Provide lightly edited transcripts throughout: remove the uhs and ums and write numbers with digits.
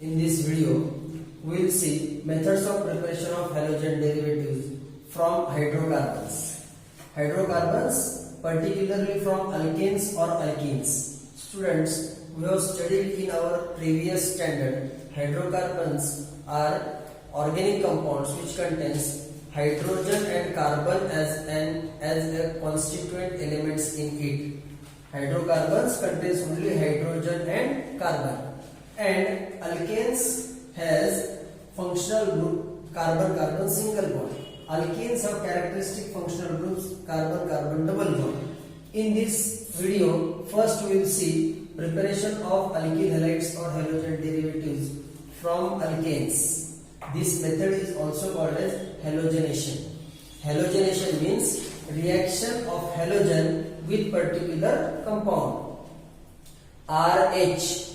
In this video, we will see methods of preparation of halogen derivatives from hydrocarbons. Hydrocarbons, particularly from alkanes or alkenes. Students, we have studied in our previous standard, hydrocarbons are organic compounds which contains hydrogen and carbon as a constituent elements in it. Hydrocarbons contains only hydrogen and carbon, and alkanes has functional group carbon-carbon single bond. Alkenes have characteristic functional groups carbon-carbon double bond. In this video, first we will see preparation of alkyl halides or halogen derivatives from alkanes. This method is also called as halogenation. Halogenation means reaction of halogen with particular compound. RH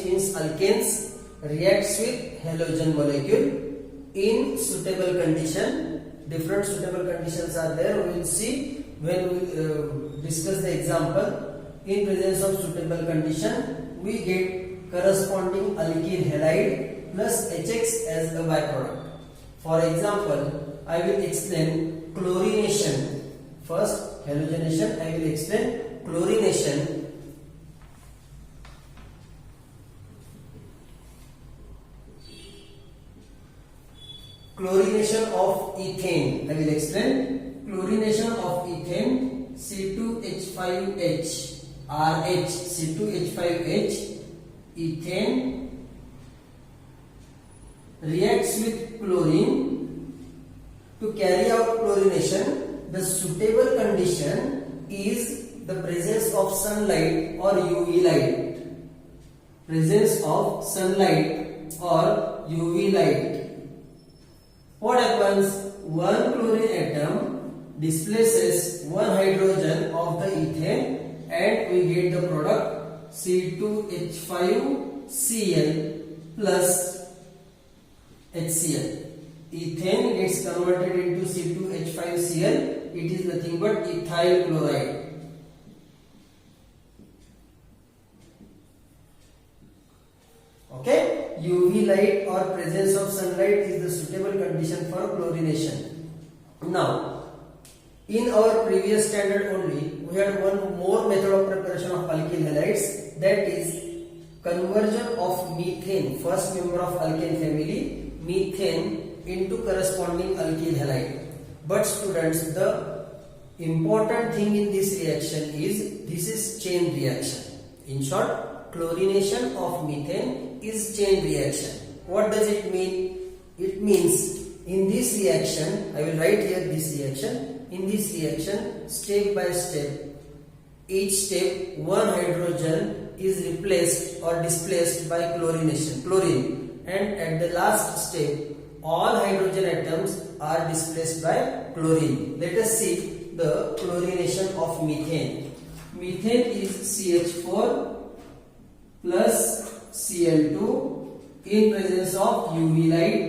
means alkanes reacts with halogen molecule in suitable condition. Different suitable conditions are there. We will see when we discuss the example. In presence of suitable condition, we get corresponding alkyl halide plus HX as a byproduct. For example, I will explain chlorination. First, halogenation, I will explain chlorination. Chlorination of ethane, I will explain. Chlorination of ethane, C2H5H, RH, C2H5H, ethane reacts with chlorine. To carry out chlorination, the suitable condition is the presence of sunlight or UV light. Presence of sunlight or UV light. What happens? One chlorine atom displaces one hydrogen of the ethane and we get the product C2H5Cl plus HCl. Ethane gets converted into C2H5Cl. It is nothing but ethyl chloride. Okay? UV light or presence of sunlight is the suitable condition for chlorination. Now, in our previous standard only, we had one more method of preparation of alkyl halides, that is conversion of methane, first member of alkane family, methane into corresponding alkyl halide. But students, the important thing in this reaction is this is chain reaction. In short, chlorination of methane is chain reaction. What does it mean? It means in this reaction, I will write here this reaction. In this reaction, step by step, each step one hydrogen is replaced or displaced by chlorination, chlorine, and at the last step, all hydrogen atoms are displaced by chlorine. Let us see the chlorination of methane. Methane is CH4 plus Cl2 in presence of UV light.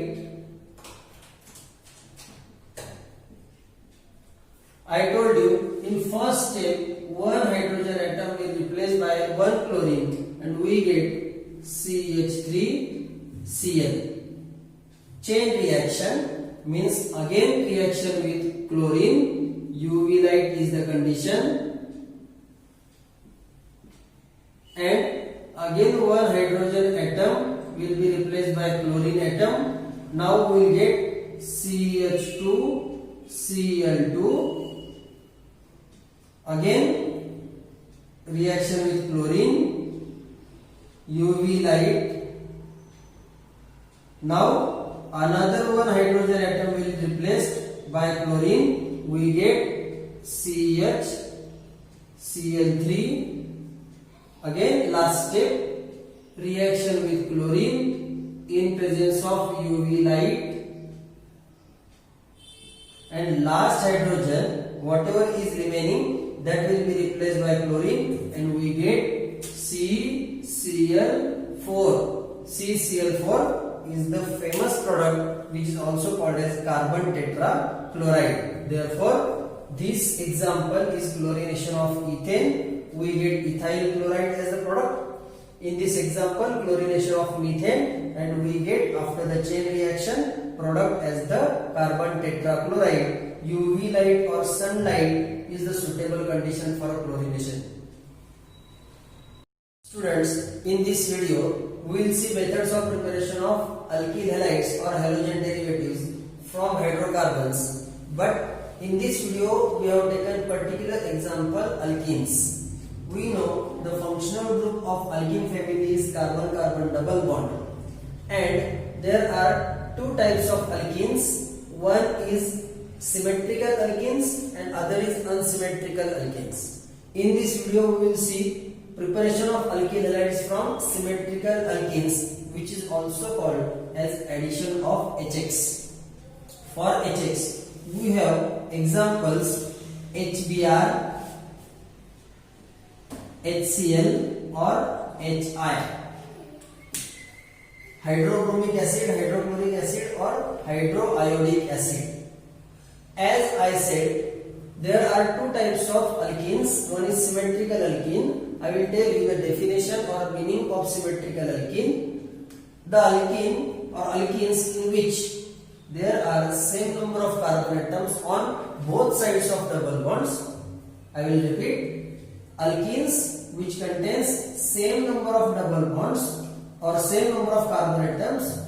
I told you in first step one hydrogen atom is replaced by one chlorine and we get CH3Cl. Chain reaction means again reaction with chlorine, UV light is the condition, and again one hydrogen atom will be replaced by chlorine atom. Now we will get CH2Cl2. Again reaction with chlorine, UV light. Now another one hydrogen atom will be replaced by chlorine. We get CHCl3. Again last step, reaction with chlorine in presence of UV light, and last hydrogen whatever is remaining that will be replaced by chlorine and we get CCl4. CCl4 is the famous product which is also called as carbon tetrachloride. Therefore, this example is chlorination of ethane. We get ethyl chloride as the product. In this example, chlorination of methane, and we get after the chain reaction product as the carbon tetrachloride. UV light or sunlight is the suitable condition for chlorination. Students, in this video we will see methods of preparation of alkyl halides or halogen derivatives from hydrocarbons. But in this video we have taken particular example alkenes. We know the functional group of alkene family is carbon-carbon double bond, and there are two types of alkenes. One is symmetrical alkenes and other is unsymmetrical alkenes. In this video we will see preparation of alkyl halides from symmetrical alkenes, which is also called as addition of HX. For HX we have examples HBr, HCl or HI, hydrobromic acid, hydrochloric acid or hydroiodic acid. As I said, there are two types of alkenes. One is symmetrical alkene. I will tell you the definition or meaning of symmetrical alkene. The alkene or alkenes in which there are same number of carbon atoms on both sides of double bonds. I will repeat. Alkenes which contains same number of double bonds or same number of carbon atoms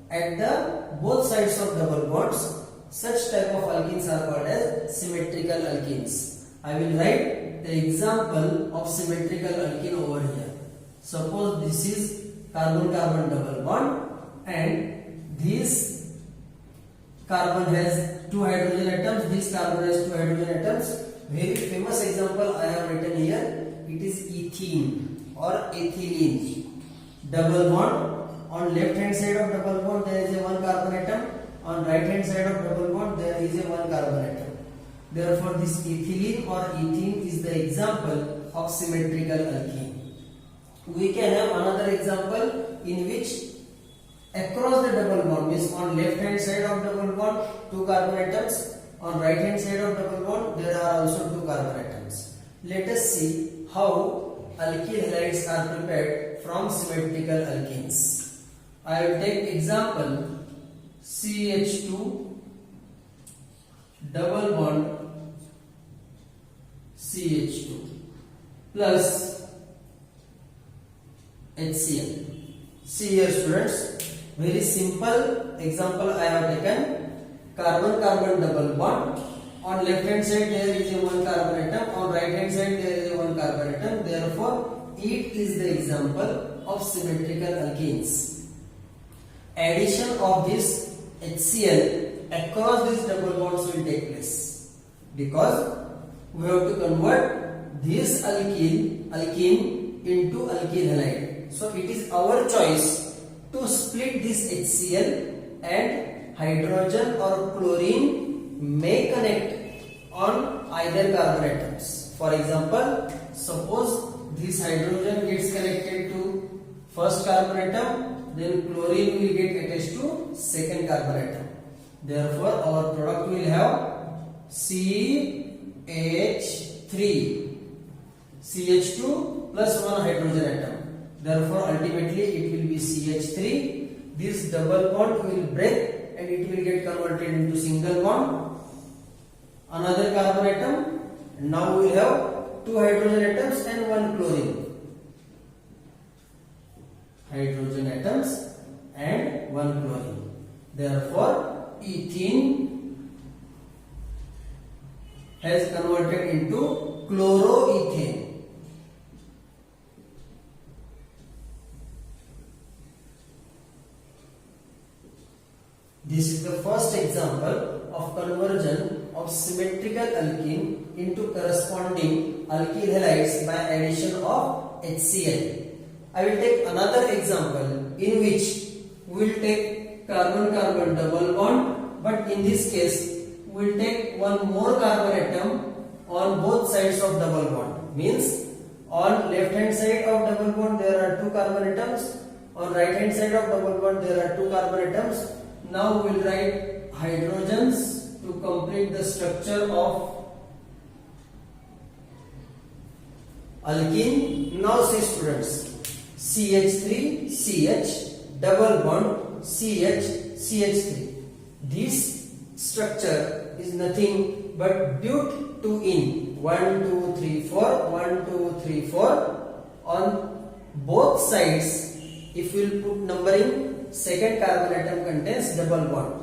at the both sides of double bonds. Such type of alkenes are called as symmetrical alkenes. I will write the example of symmetrical alkene over here. Suppose this is carbon-carbon double bond and this carbon has two hydrogen atoms, this carbon has two hydrogen atoms. Very famous example I have written here. It is ethene or ethylene. Double bond. On left hand side of double bond there is a one carbon atom. On right hand side of double bond there is a one carbon atom. Therefore this ethylene or ethene is the example of symmetrical alkene. We can have another example in which across the double bond, means on left hand side of double bond two carbon atoms, on right hand side of double bond there are also two carbon atoms. Let us see how alkyl halides are prepared from symmetrical alkenes. I will take example CH2 double bond CH2 plus HCl. See here students, very simple example I have taken. Carbon-carbon double bond. On left hand side there is a one carbon atom. On right hand side there is a one carbon atom. Therefore, it is the example of symmetrical alkenes. Addition of this HCl across these double bonds will take place because we have to convert this alkene into alkyl halide. So it is our choice to split this HCl and hydrogen or chlorine may connect on either carbon atoms. For example, suppose this hydrogen gets connected to first carbon atom, then chlorine will get attached to second carbon atom. Therefore, our product will have CH3, CH2 plus one hydrogen atom. Therefore, ultimately it will be CH3. This double bond will break and it will get converted into single bond. Another carbon atom. Now we have two hydrogen atoms and one chlorine. Hydrogen atoms and one chlorine. Therefore, ethene has converted into chloroethane. This is the first example of conversion of symmetrical alkene into corresponding alkyl halides by addition of HCl. I will take another example in which we will take carbon-carbon double bond, but in this case we will take one more carbon atom on both sides of double bond. Means on left hand side of double bond there are two carbon atoms, on right hand side of double bond there are two carbon atoms. Now we will write hydrogens to complete the structure of alkene. Now see students, CH3CH double bond CH3. This structure is nothing but butene. 1 2 3 4 1 2 3 4 on both sides. If we will put numbering, second carbon atom contains double bond,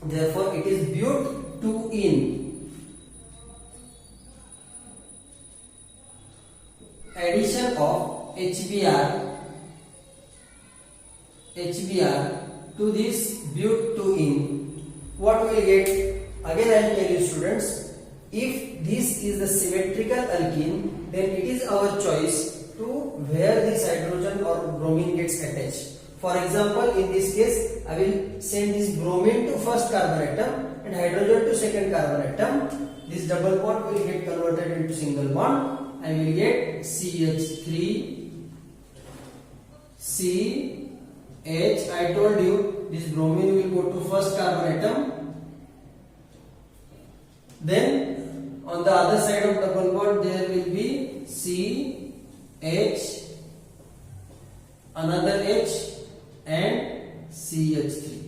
therefore it is butene. Addition of HBr to this butene, what we will get? Again I will tell you students, if this is the symmetrical alkene, then it is our choice to where this hydrogen or bromine gets attached. For example, in this case I will send this bromine to first carbon atom and hydrogen to second carbon atom. This double bond will get converted into single bond and we will get CH3 CH. I told you this bromine will go to first carbon atom, then on the other side of double bond there will be CH, another H and CH3.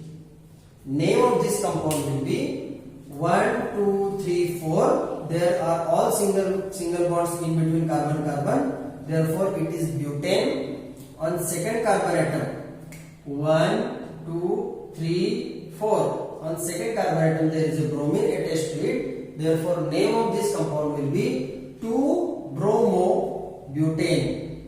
Name of this compound will be 1 2 3 4. There are all single bonds in between carbon carbon, therefore it is butane. On second carbon atom 1 2 3 4, on second carbon atom there is a bromine attached to it, therefore name of this compound will be 2-bromobutane.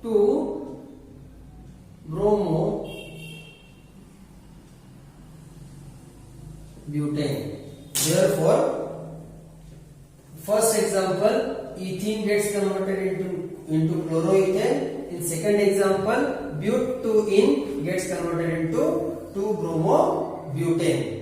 2-bromobutane. Therefore, first example, ethene gets converted into chloroethane. In second example, butene gets converted into 2-bromobutane.